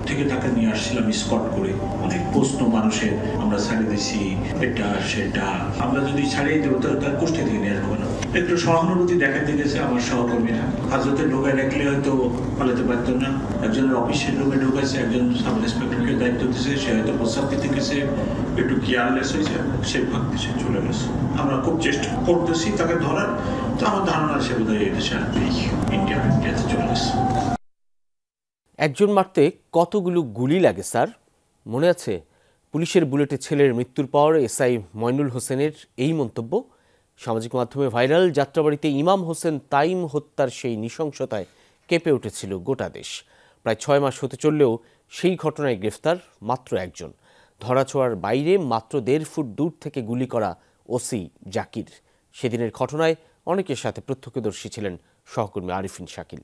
থেকে তাকে নিয়ে আসছিলাম স্কট করে। অনেক প্রশ্ন মানুষের, আমরা ছাড়িয়ে দিছি এটা সেটা, আমরা যদি ছাড়িয়ে দেবো তার কুষ্টিয়া থেকে নিয়ে আসবো না। একটু সহানুভূতি দেখাতে গেছে আমার সহকর্মীরা। হাজতে ঢোকায় রাখলে হয়তো পালাতে পারতো না। একজনের অফিসের রুমে ঢুকেছে, একজন সাব ইন্সপেক্টরকে দায়িত্ব দিয়েছে, সে হয়তো প্রস্তাব দিতে গেছে, একটু কেয়ারলেস হয়েছে, সে ভাগ দেশে চলে গেছে। আমরা খুব চেষ্টা করতেছি তাকে ধরার, তো আমার ধারণা সে বোধহয় এদেশে ইন্ডিয়াতে চলে গেছে। একজন মারতে কতগুলো গুলি লাগে স্যার? মনে আছে পুলিশের বুলেটে ছেলের মৃত্যুর পর এসআই মইনুল হোসেনের এই মন্তব্য? সামাজিক মাধ্যমে ভাইরাল। যাত্রাবাড়িতে ইমাম হোসেন তাইম হত্যার সেই নৃশংসতায় কেঁপে উঠেছিল গোটা দেশ। প্রায় 6 মাস হতে চললেও সেই ঘটনায় গ্রেফতার মাত্র একজন। ধরাছোঁয়ার বাইরে মাত্র 1.5 ফুট দূর থেকে গুলি করা ওসি জাকির। সেদিনের ঘটনায় অনেকের সাথে প্রত্যক্ষদর্শী ছিলেন সহকর্মী আরিফিন শাকিল।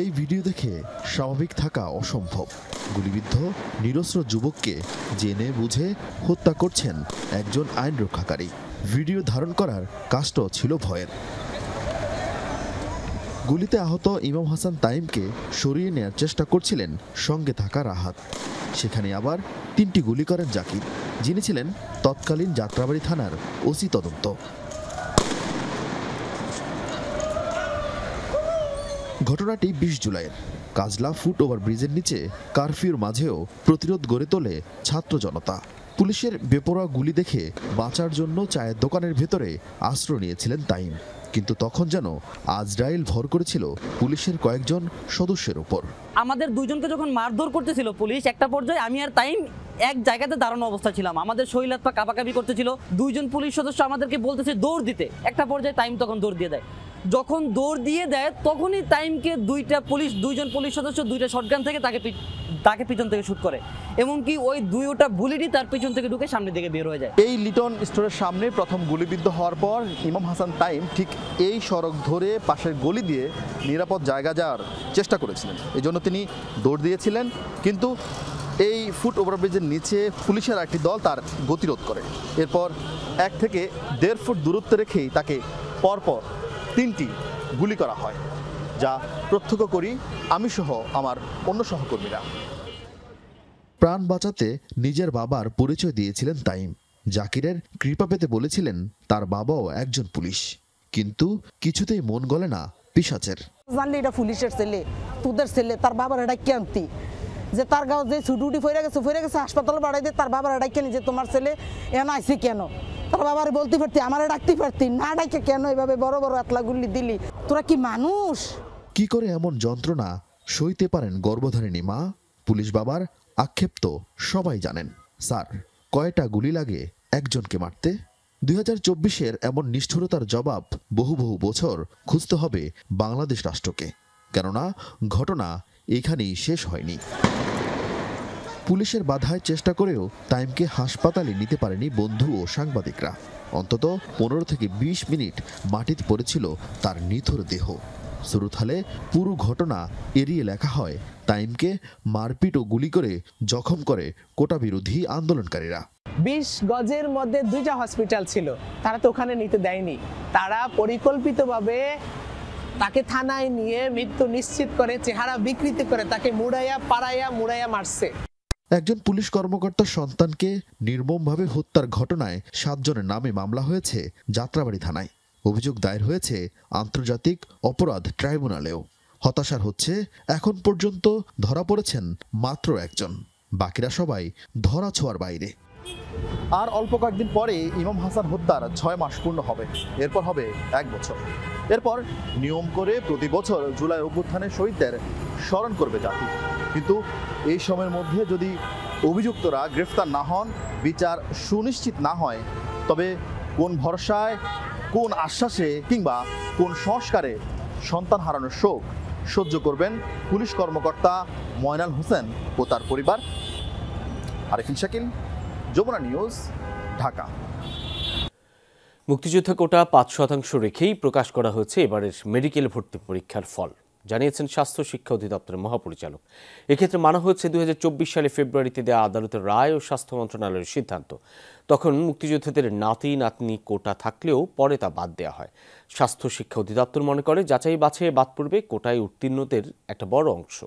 এই ভিডিও দেখে স্বাভাবিক থাকা অসম্ভব। গুলিবিদ্ধ নিরস্ত্র যুবককে জেনে বুঝে হত্যা করছেন একজন আইন রক্ষাকারী। ভিডিও ধারণ করার কাজটাও ছিল ভয়ের। গুলিতে আহত ইমাম হাসান তাইমকে সরিয়ে নেয়ার চেষ্টা করছিলেন সঙ্গে থাকা রাহাত। সেখানে আবার 3টি গুলি করেন জাকির, যিনি ছিলেন তৎকালীন যাত্রাবাড়ি থানার ওসি তদন্ত। ঘটনাটি 20 জুলাইয়ের। কাজলা ফুট ওভার ব্রিজের নিচে কারফিউর মাঝেও প্রতিরোধ গড়ে তোলে ছাত্র জনতা। পুলিশের বেপরোয়া গুলি দেখে বাঁচার জন্য চায়ের দোকানের ভেতরে আশ্রয় নিয়েছিলেন তাইম। কিন্তু তখন যেন আজরাইল ভর করেছিল পুলিশের কয়েকজন সদস্যের উপর। আমাদের 2 জনকে যখন মারধর করতেছিল পুলিশ, একটা পর্যায়ে আমি আর তাইম এক জায়গাতে দাঁড়ানো অবস্থা ছিলাম, আমাদের শরীর হাত পা কাঁপাকাঁপি করতেছিল। দুইজন পুলিশ সদস্য আমাদেরকে বলতেছে দৌড় দিতে, একটা পর্যায়ে টাইম তখন দৌড় দিয়ে দেয়। যখন দৌড় দিয়ে দেয় তখনই টাইমকে দুইজন পুলিশ সদস্য দুইটা শটগান থেকে তাকে পিছন থেকে শুট করে, এমনকি ওই দুইটা বুলেটই তার পিছন থেকে ঢুকে সামনের দিকে বের হয়ে যায়। এই লিটন স্টোরের সামনে প্রথম গুলিবিদ্ধ হওয়ার পর ইমাম হাসান তাইম ঠিক এই সড়ক ধরে পাশের গলি দিয়ে নিরাপদ জায়গা যাওয়ার চেষ্টা করেছিলেন। এই জন্য তিনি দৌড় দিয়েছিলেন, কিন্তু এই ফুট ওভারব্রিজের নিচে পুলিশের একটি দল তার গতিরোধ করে। এরপর 1 থেকে 1.5 ফুট দূরত্বে রেখেই তাকে পরপর 3টি গুলি করা হয়, যা প্রত্যক্ষ করি আমি সহ আমার অন্য সহকর্মীরা। প্রাণ বাঁচাতে নিজের বাবার পরিচয় দিয়েছিলেন তাইম। জাকিরের কৃপা পেতে বলেছিলেন তার বাবাও একজন পুলিশ, কিন্তু কিছুতেই মন গলে না পিশাচের। জানলি এটা পুলিশের ছেলে, তোদের ছেলে, তার বাবার এটা কেনতি যে তার গাঁও যে ছুটুটি ফিরে গেছে হাসপাতালে বাড়াই দিয়ে তার বাবার এটা কেন যে তোমার ছেলে এন আইসি কেন, তার বাবার বলতে পারতি, আমার ডাকতে পারতি না, ডাকে কেন এভাবে বড় বড় আতলা গুলি দিলি, তোরা কি মানুষ? কি করে এমন যন্ত্রণা সইতে পারেন গর্ভধারিণী মা? পুলিশ বাবার আক্ষেপ তো সবাই জানেন। স্যার, কয়টা গুলি লাগে একজনকে মারতে? 2024-এর এমন নিষ্ঠুরতার জবাব বহু বছর খুঁজতে হবে বাংলাদেশ রাষ্ট্রকে, কেননা ঘটনা এখানেই শেষ হয়নি। পুলিশের বাধায় চেষ্টা করেও তাইমকে হাসপাতালে নিতে পারেনি বন্ধু ও সাংবাদিকরা। অন্তত 15 থেকে 20 মিনিট মাটিতে পড়েছিল তার নিথর দেহ। সুরুথালে পুরো ঘটনা এড়িয়ে লেখা হয় তাইমকে মারপিট ও গুলি করে জখম করে কোটা বিরোধী আন্দোলনকারীরা। 20 গজের মধ্যে 2টা হসপিটাল ছিল, তারা তো ওখানে নিতে দেয়নি। তারা পরিকল্পিতভাবে তাকে থানায় নিয়ে মৃত্যু নিশ্চিত করে চেহারা বিকৃতি করে তাকে মুড়াইয়া মারছে। একজন পুলিশ কর্মকর্তার সন্তানকে নির্মমভাবে হত্যার ঘটনায় 7 জনের নামে মামলা হয়েছে যাত্রাবাড়ি থানায়। অভিযোগ দায়ের হয়েছে আন্তর্জাতিক অপরাধ ট্রাইব্যুনালেও। হতাশার হচ্ছে এখন পর্যন্ত ধরা পড়েছেন মাত্র 1 জন, বাকিরা সবাই ধরা ছোঁয়ার বাইরে। আর অল্প কয়েকদিন পরে ইমাম হাসান হত্যার 6 মাস পূর্ণ হবে, এরপর হবে 1 বছর। এরপর নিয়ম করে প্রতি বছর জুলাই অভ্যুত্থানের শহীদদের স্মরণ করবে জাতি। কিন্তু এই সময়ের মধ্যে যদি অভিযুক্তরা গ্রেফতার না হন, বিচার সুনিশ্চিত না হয়, তবে কোন ভরসায়, কোন আশ্বাসে কিংবা কোন সংস্কারে সন্তান হারানোর শোক সহ্য করবেন পুলিশ কর্মকর্তা ময়নাল হোসেন ও তার পরিবার? আরিফিন শাকিল, যমুনা নিউজ, ঢাকা। মুক্তিযোদ্ধা কোটা 5% রেখেই প্রকাশ করা হয়েছে এবারের মেডিকেল ভর্তি পরীক্ষার ফল, জানিয়েছেন স্বাস্থ্য শিক্ষা অধিদপ্তরের মহাপরিচালক। এক্ষেত্রে মানা হচ্ছে 2024 সালে ফেব্রুয়ারিতে দেওয়া আদালতের রায় ও স্বাস্থ্য মন্ত্রণালয়ের সিদ্ধান্ত। তখন মুক্তিযোদ্ধাদের নাতি নাতনি কোটা থাকলেও পরে তা বাদ দেওয়া হয়। স্বাস্থ্য শিক্ষা অধিদপ্তর মনে করে যাচাই বাছাই বাদ পড়বে কোটায় উত্তীর্ণদের একটা বড় অংশ।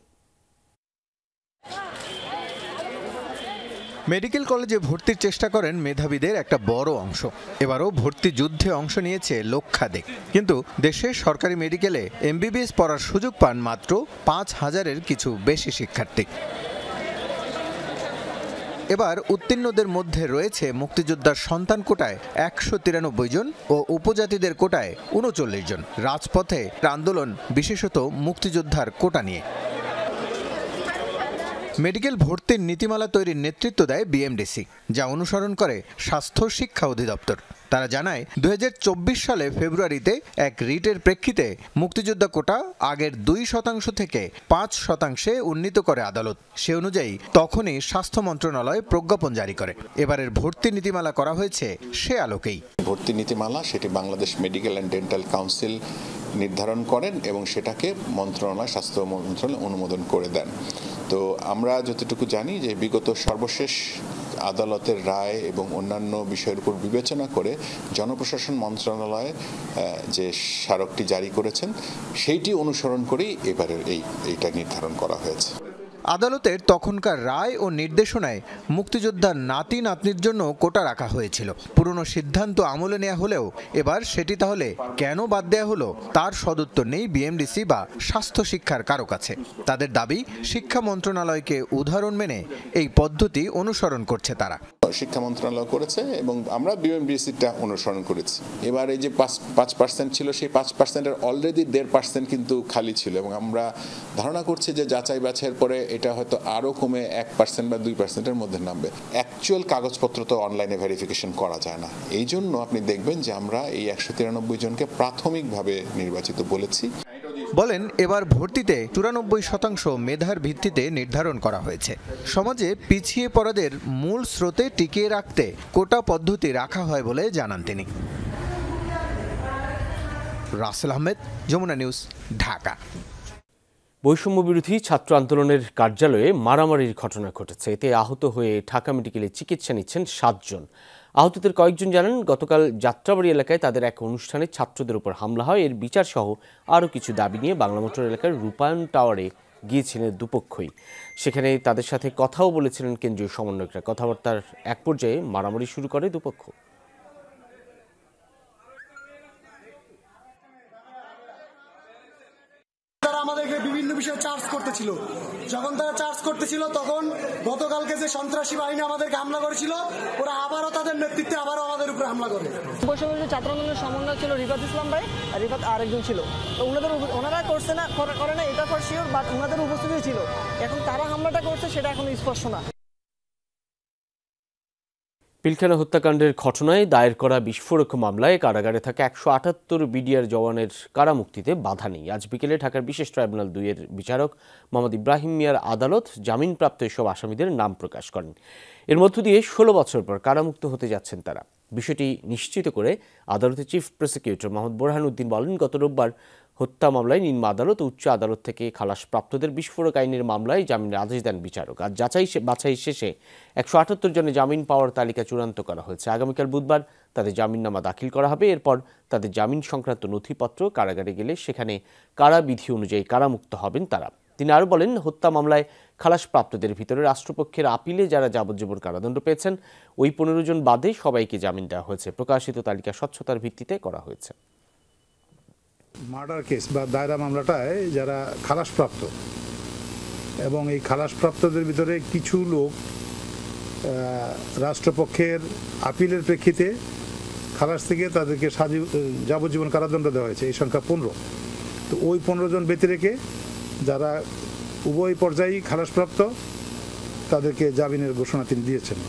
মেডিকেল কলেজে ভর্তির চেষ্টা করেন মেধাবীদের একটা বড় অংশ। এবারও ভর্তি যুদ্ধে অংশ নিয়েছে লক্ষাধিক, কিন্তু দেশের সরকারি মেডিকেলে এমবিবিএস পড়ার সুযোগ পান মাত্র 5000-এর কিছু বেশি শিক্ষার্থী। এবার উত্তীর্ণদের মধ্যে রয়েছে মুক্তিযোদ্ধার সন্তান কোটায় 193 জন ও উপজাতিদের কোটায় 39 জন। রাজপথে আন্দোলন বিশেষত মুক্তিযোদ্ধার কোটা নিয়ে। মেডিকেল ভর্তির নীতিমালা তৈরির নেতৃত্ব দেয় বিএমডিসি, যা অনুসরণ করে স্বাস্থ্য শিক্ষা অধিদপ্তর। তারা জানায় 2024 সালে ফেব্রুয়ারিতে এক রিটের প্রেক্ষিতে মুক্তিযোদ্ধা কোটা আগের 2% থেকে 5% উন্নীত করে আদালত। সে অনুযায়ী তখনই স্বাস্থ্য মন্ত্রণালয় প্রজ্ঞাপন জারি করে। এবারের ভর্তি নীতিমালা করা হয়েছে সে আলোকেই। ভর্তি নীতিমালা সেটি Bangladesh medical and dental council নির্ধারণ করেন এবং সেটাকে মন্ত্রণালয়, স্বাস্থ্য মন্ত্রণালয় অনুমোদন করে দেন। তো আমরা যতটুকু জানি যে বিগত সর্বশেষ আদালতের রায় এবং অন্যান্য বিষয়ের উপর বিবেচনা করে জনপ্রশাসন মন্ত্রণালয় যে স্মারকটি জারি করেছেন সেইটি অনুসরণ করেই এবারের এইটা নির্ধারণ করা হয়েছে। আদালতের তখনকার রায় ও নির্দেশনায় মুক্তিযোদ্ধার নাতি নাতনির জন্য কোটা রাখা হয়েছিল। পুরনো সিদ্ধান্ত আমলে নেওয়া হলেও এবার সেটি তাহলে কেন বাদ দেওয়া হলো তার সদুত্তর নেই বিএমডিসি বা স্বাস্থ্য শিক্ষার কারো কাছে। তাদের দাবি শিক্ষা মন্ত্রণালয়কে উদাহরণ মেনে এই পদ্ধতি অনুসরণ করছে তারা। শিক্ষা মন্ত্রণালয় করেছে এবং আমরা বিএমডিসিটা অনুসরণ করেছি। এবার এই যে 5% ছিল, সেই 5%-এর অলরেডি 1.5% কিন্তু খালি ছিল এবং আমরা ধারণা করছি যে যাচাই বাছাইয়ের পরে এটা হয়তো আরও কমে 1% বা 2%-এর মধ্যে নামবে। অ্যাকচুয়াল কাগজপত্র তো অনলাইনে ভেরিফিকেশন করা যায় না, এই জন্য আপনি দেখবেন যে আমরা এই 193 জনকে প্রাথমিকভাবে নির্বাচিত বলেছি। বলেন এবার ভর্তিতে 94% মেধার ভিত্তিতে নির্ধারণ করা হয়েছে। সমাজে পিছিয়ে পড়াদের মূল স্রোতে টিকিয়ে রাখতে কোটা পদ্ধতি রাখা হয় বলে জানান তিনি। রাসেল আহমেদ, যমুনা নিউজ, ঢাকা। বৈষম্য বিরোধী ছাত্র আন্দোলনের কার্যালয়ে মারামারির ঘটনা ঘটেছে। এতে আহত হয়ে ঢাকা মেডিকেলে চিকিৎসা নিচ্ছেন 7 জন। আহতদের কয়েকজন জানান, গতকাল যাত্রাবাড়ি এলাকায় তাদের এক অনুষ্ঠানে ছাত্রদের উপর হামলা হয়। এর বিচার সহ আরও কিছু দাবি নিয়ে বাংলা মোটর এলাকার রূপায়ণ টাওয়ারে গিয়েছিলেন দুপক্ষই। সেখানে তাদের সাথে কথাও বলেছিলেন কেন্দ্রীয় সমন্বয়করা। কথাবার্তার এক পর্যায়ে মারামারি শুরু করে দুপক্ষ। আমাদেরকে বিভিন্ন বিষয়ে চার্জ করতেছিল। যখন তারা চার্জ করতেছিল তখন গতকালকে যে সন্ত্রাসী বাহিনী আমাদেরকে হামলা করেছিল, ওরা আবারও তাদের নেতৃত্বে আবারও আমাদের উপরে হামলা করে। বৈষম্য ছাত্র আন্দোলনের সমন্বয় ছিল রিফাত ইসলাম ভাই, আর রিফাত আরেকজন ছিল। তো ওনারা করছে না, করে না এটা ফর শিওর, বাট ওনাদের উপস্থিতি ছিল। এখন তারা হামলাটা করছে সেটা এখন স্পষ্ট না। পিলখানা হত্যাকাণ্ডের ঘটনায় দায়ের করা বিস্ফোরক মামলায় কারাগারে থাকা 178 বিডিআর জওয়ানের কারামুক্তিতে বাধা নেই। আজ বিকেলে ঢাকার বিশেষ ট্রাইব্যুনাল 2-এর বিচারক মোহাম্মদ ইব্রাহিম মিয়ার আদালত জামিনপ্রাপ্ত এসব আসামিদের নাম প্রকাশ করেন। এর মধ্য দিয়ে 16 বছর পর কারামুক্ত হতে যাচ্ছেন তারা। বিষয়টি নিশ্চিত করে আদালতের চিফ প্রসিকিউটর মোহাম্মদ বোরহান উদ্দিন বলেন, গত রোববার হত্যা মামলায় নিম্ন আদালত ও উচ্চ আদালত থেকে খালাসপ্রাপ্তদের বিস্ফোরক আইনের মামলায় জামিনের আদেশ দেন বিচারক। আজ যাচাই বাছাই শেষে 178 জনের জামিন পাওয়ার তালিকা চূড়ান্ত করা হয়েছে। আগামীকাল বুধবার তাদের জামিননামা দাখিল করা হবে। এরপর তাদের জামিন সংক্রান্ত নথিপত্র কারাগারে গেলে সেখানে কারাবিধি অনুযায়ী কারামুক্ত হবেন তারা। তিনি আরও বলেন, হত্যা মামলায় খালাসপ্রাপ্তদের ভিতরে রাষ্ট্রপক্ষের আপিলে যারা যাবজ্জীবন কারাদণ্ড পেয়েছেন ওই 15 জন বাদে সবাইকে জামিন দেওয়া হয়েছে। প্রকাশিত তালিকা স্বচ্ছতার ভিত্তিতে করা হয়েছে। মার্ডার কেস বা দায়রা মামলাটায় যারা খালাসপ্রাপ্ত এবং এই খালাসপ্রাপ্তদের ভিতরে কিছু লোক রাষ্ট্রপক্ষের আপিলের প্রেক্ষিতে খালাস থেকে তাদেরকে যাবজ্জীবন কারাদণ্ড দেওয়া হয়েছে, এই সংখ্যা 15। তো ওই 15 জন ব্যতি রেখে যারা উভয় পর্যায়েই খালাসপ্রাপ্ত তাদেরকে জামিনের ঘোষণা তিনি দিয়েছেন।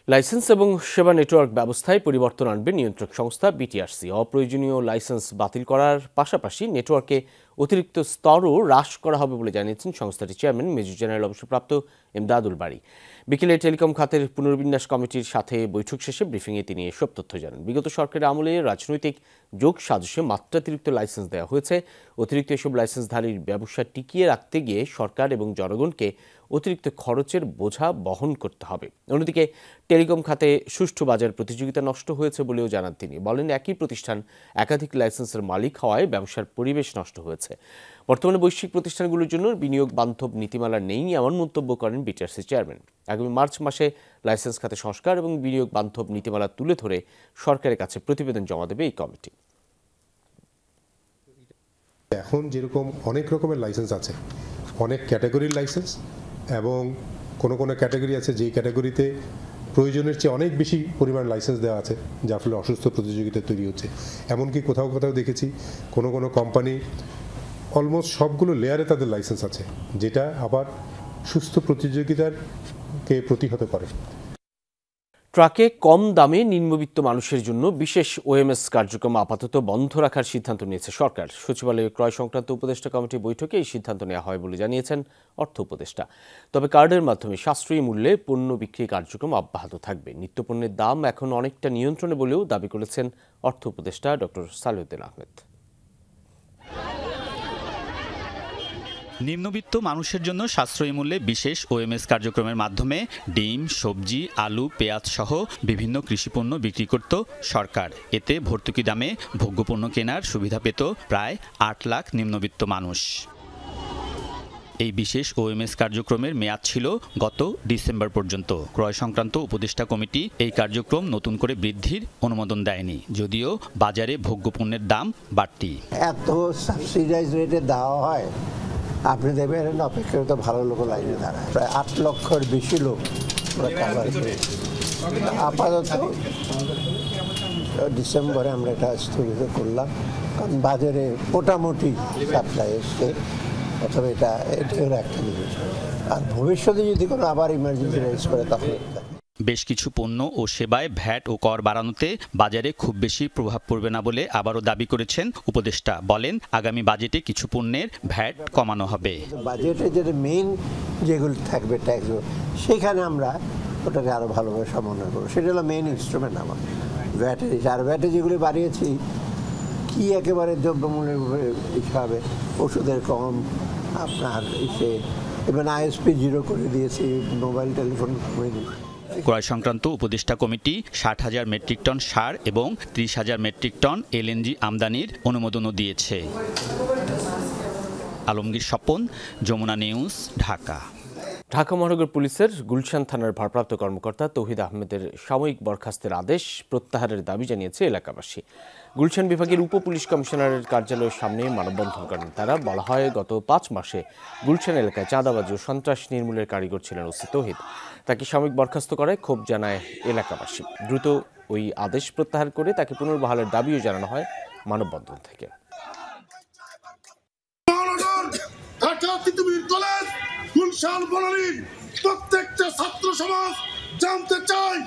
লাইসেন্স এবং সেবা নেটওয়ার্ক ব্যবস্থায় পরিবর্তন আনবে নিয়ন্ত্রক সংস্থা বিটিআরসি। অপ্রয়োজনীয় লাইসেন্স বাতিল করার পাশাপাশি নেটওয়ার্কে অতিরিক্ত স্তরও হ্রাস করা হবে বলে জানিয়েছেন সংস্থাটির চেয়ারম্যান মেজর জেনারেল অবসরপ্রাপ্ত এমদাদুল বারী। বিকেলে টেলিকম খাতের পুনর্বিন্যাস কমিটির সাথে বৈঠক শেষে ব্রিফিংয়ে তিনি এসব তথ্য জানান। বিগত সরকারের আমলে রাজনৈতিক যোগ সাজসে মাত্রাতিরিক্ত লাইসেন্স দেওয়া হয়েছে। অতিরিক্ত এসব লাইসেন্সধারীর ব্যবসা টিকিয়ে রাখতে গিয়ে সরকার এবং জনগণকে অতিরিক্ত খরচের বোঝা বহন করতে হবে। অন্যদিকে টেলিকম খাতে সুষ্ঠু বাজার প্রতিযোগিতা নষ্ট হয়েছে বলেও জানান তিনি। বলেন, একই প্রতিষ্ঠান একাধিক লাইসেন্সের মালিক হওয়ায় ব্যবসার পরিবেশ নষ্ট হয়েছে। বর্তমানে বৈশ্বিক প্রতিষ্ঠানগুলোর জন্য বিনিয়োগ বান্ধব নীতিমালা নেই এমন মন্তব্য করেন বিটিআরসি চেয়ারম্যান। আগামী মার্চ মাসে লাইসেন্স খাতে সংস্কার এবং বিনিয়োগ বান্ধব নীতিমালা তুলে ধরে সরকারের কাছে প্রতিবেদন জমা দেবে এই কমিটি। এখন যেরকম অনেক রকমের লাইসেন্স আছে, অনেক ক্যাটাগরির লাইসেন্স, এবং কোনো ক্যাটাগরি আছে যেই ক্যাটাগরিতে প্রয়োজনের চেয়ে অনেক বেশি পরিমাণ লাইসেন্স দেওয়া আছে, যার ফলে অসুস্থ প্রতিযোগিতা তৈরি হচ্ছে। এমনকি কোথাও কোথাও দেখেছি কোনো কোম্পানি অলমোস্ট সবগুলো লেয়ারে তাদের লাইসেন্স আছে, যেটা আবার সুস্থ প্রতিযোগিতাকে প্রতিহত করে। ট্রাকে কম দামে নিম্নবিত্ত মানুষের জন্য বিশেষ ওএমএস কার্যক্রম আপাতত বন্ধ রাখার সিদ্ধান্ত নিয়েছে সরকার। সচিবালয়ে ক্রয় সংক্রান্ত উপদেষ্টা কমিটি বৈঠকে এই সিদ্ধান্ত নেওয়া হয় বলে জানিয়েছেন অর্থ উপদেষ্টা। তবে কার্ডের মাধ্যমে সাশ্রয়ী মূল্যে পণ্য বিক্রি কার্যক্রম অব্যাহত থাকবে। নিত্যপণ্যের দাম এখন অনেকটা নিয়ন্ত্রণে বলেও দাবি করেছেন অর্থ উপদেষ্টা ডক্টর সালেউদ্দিন আহমেদ। নিম্নবিত্ত মানুষের জন্য সাশ্রয়ী মূল্যে বিশেষ ওএমএস কার্যক্রমের মাধ্যমে ডিম, সবজি, আলু, পেঁয়াজ সহ বিভিন্ন কৃষিপণ্য বিক্রি করত সরকার। এতে ভর্তুকি দামে ভোগ্যপণ্য কেনার সুবিধা পেত প্রায় 8 লাখ নিম্নবিত্ত মানুষ। এই বিশেষ ওএমএস কার্যক্রমের মেয়াদ ছিল গত ডিসেম্বর পর্যন্ত। ক্রয় সংক্রান্ত উপদেষ্টা কমিটি এই কার্যক্রম নতুন করে বৃদ্ধির অনুমোদন দেয়নি, যদিও বাজারে ভোগ্যপণ্যের দাম বাড়তি। এত সাবসিডাইজ রেটে দেওয়া হয়, আপনি দেখবেন অপেক্ষাকৃত ভালো লোক লাইনে দাঁড়ায়। প্রায় 8 লক্ষের বেশি লোক আমরা কাভার করেছি। আপাতত ডিসেম্বরে আমরা এটা স্থগিত করলাম, কারণ বাজারে মোটামুটি সাপ্লাই এসছে, অথবা এটা হলো একটা জিনিস। আর ভবিষ্যতে যদি কোনো আবার ইমার্জেন্সি রেজ করে তখন বেশ কিছু পণ্য ও সেবায় ভ্যাট ও কর বাড়ানোতে বাজারে খুব বেশি প্রভাব পড়বে না বলে আবারও দাবি করেছেন উপদেষ্টা। বলেন, আগামী বাজেটে কিছু পণ্যের ভ্যাট কমানো হবে। বাজেটে যেটা মেইন যেগুলো থাকবে ট্যাক্স, সেখানে আমরা ওটাকে আরো ভালোভাবে সমন্বয় করবো, সেটা হলো মেইন ইনস্ট্রুমেন্ট আমার ভ্যাটের। আর ভ্যাটে যেগুলি বাড়িয়েছি কি একেবারে দ্রব্যমূল্যের উপরে হিসাবে ওষুধের কম, আপনার এসে এবং ISP 0 করে দিয়েছি, মোবাইল টেলিফোন কমে দিয়েছি। ক্রয় সংক্রান্ত উপদেষ্টা কমিটি 60,000 মেট্রিক টন সার এবং 30,000 মেট্রিক টন LNG আমদানির অনুমোদনও দিয়েছে। আলমগীর স্বপন, যমুনা নিউজ, ঢাকা। ঢাকা মহানগর পুলিশের গুলশান থানার ভারপ্রাপ্ত কর্মকর্তা তৌহিদ আহমেদের সাময়িক বরখাস্তের আদেশ প্রত্যাহারের দাবি জানিয়েছে এলাকাবাসী। গুলশান বিভাগের উপ পুলিশ কমিশনারের কার্যালয়ের সামনে মানববন্ধন করেন তারা। বলা হয়, গত 5 মাসে গুলশান এলাকায় চাঁদাবাজ ও সন্ত্রাস নির্মূলের কারিগর ছিলেন ওসি তৌহিদ। তাকে সাময়িক বরখাস্ত করায় ক্ষোভ জানায় এলাকাবাসী। দ্রুত ওই আদেশ প্রত্যাহার করে তাকে পুনর্বহালের দাবিও জানানো হয় মানববন্ধন থেকে। গুলশান বনানীর প্রত্যেকটা ছাত্র সমাজ জানতে চাই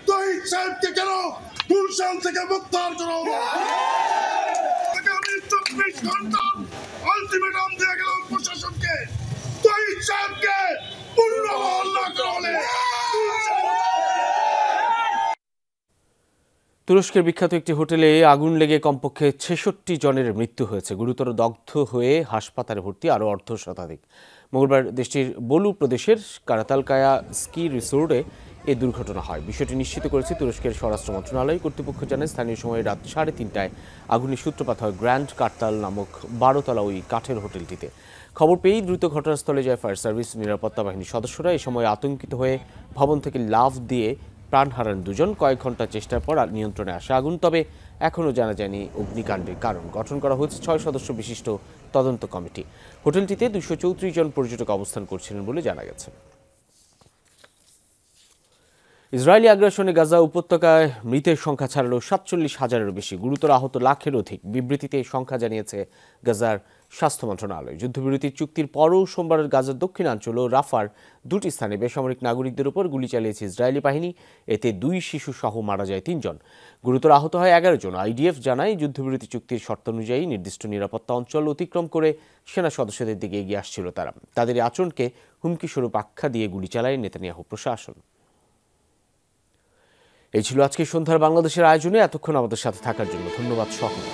তৌহিদ সাহেবকে কেন গুলশান থেকে প্রত্যাহার করা হবে। আগামী 24 ঘন্টার আলটিমেটাম দেওয়া গেল প্রশাসনকে, তৌহিদ সাহেবকে পুনর্বহাল না করা হলে তুরস্কের বিখ্যাত একটি হোটেলে আগুন লেগে কমপক্ষে 66 জনের মৃত্যু হয়েছে। গুরুতর দগ্ধ হয়ে হাসপাতালে ভর্তি আরও অর্ধশতাধিক। মঙ্গলবার দেশটির বলু প্রদেশের কারাতালকায়া স্কি রিসোর্টে এই দুর্ঘটনা হয়। বিষয়টি নিশ্চিত করেছে তুরস্কের স্বরাষ্ট্র মন্ত্রণালয়। কর্তৃপক্ষ জানায়, স্থানীয় সময় রাত 3:30টায় আগুনের সূত্রপাত হয় গ্র্যান্ড কার্তাল নামক 12তলা ওই কাঠের হোটেলটিতে। খবর পেয়েই দ্রুত ঘটনাস্থলে যায় ফায়ার সার্ভিস, নিরাপত্তা বাহিনীর সদস্যরা। এ সময় আতঙ্কিত হয়ে ভবন থেকে লাফ দিয়ে প্রাণ হারান দুজন। কয়েক ঘন্টা চেষ্টার পর নিয়ন্ত্রণে আসে আগুন, তবে এখনও জানা যায়নি অগ্নিকাণ্ডের কারণ। গঠন করা হয়েছে 6 সদস্য বিশিষ্ট তদন্ত কমিটি। হোটেলটিতে 234 জন পর্যটক অবস্থান করছিলেন বলে জানা গেছে। ইসরায়েলি আগ্রাসনে গাজা উপত্যকায় মৃতের সংখ্যা ছাড়ালো 47,000-এরও বেশি, গুরুতর আহত লাখের অধিক। বিবৃতিতে এই সংখ্যা জানিয়েছে গাজার স্বাস্থ্য মন্ত্রণালয়। যুদ্ধবিরতির চুক্তির পরও সোমবার গাজার দক্ষিণাঞ্চল ও রাফার 2টি স্থানে বেসামরিক নাগরিকদের উপর গুলি চালিয়েছে ইসরায়েলি বাহিনী। এতে 2 শিশু সহ মারা যায় 3 জন, গুরুতর আহত হয় 11 জন। IDF জানায়, যুদ্ধবিরতি চুক্তির শর্ত অনুযায়ী নির্দিষ্ট নিরাপত্তা অঞ্চল অতিক্রম করে সেনা সদস্যদের দিকে এগিয়ে আসছিল তারা। তাদের আচরণকে হুমকিস্বরূপ আখ্যা দিয়ে গুলি চালায় নেতানিয়াহু প্রশাসন। এই ছিল আজকে সন্ধ্যার বাংলাদেশের আয়োজনে। এতক্ষণ আমাদের সাথে থাকার জন্য ধন্যবাদ সকলকে।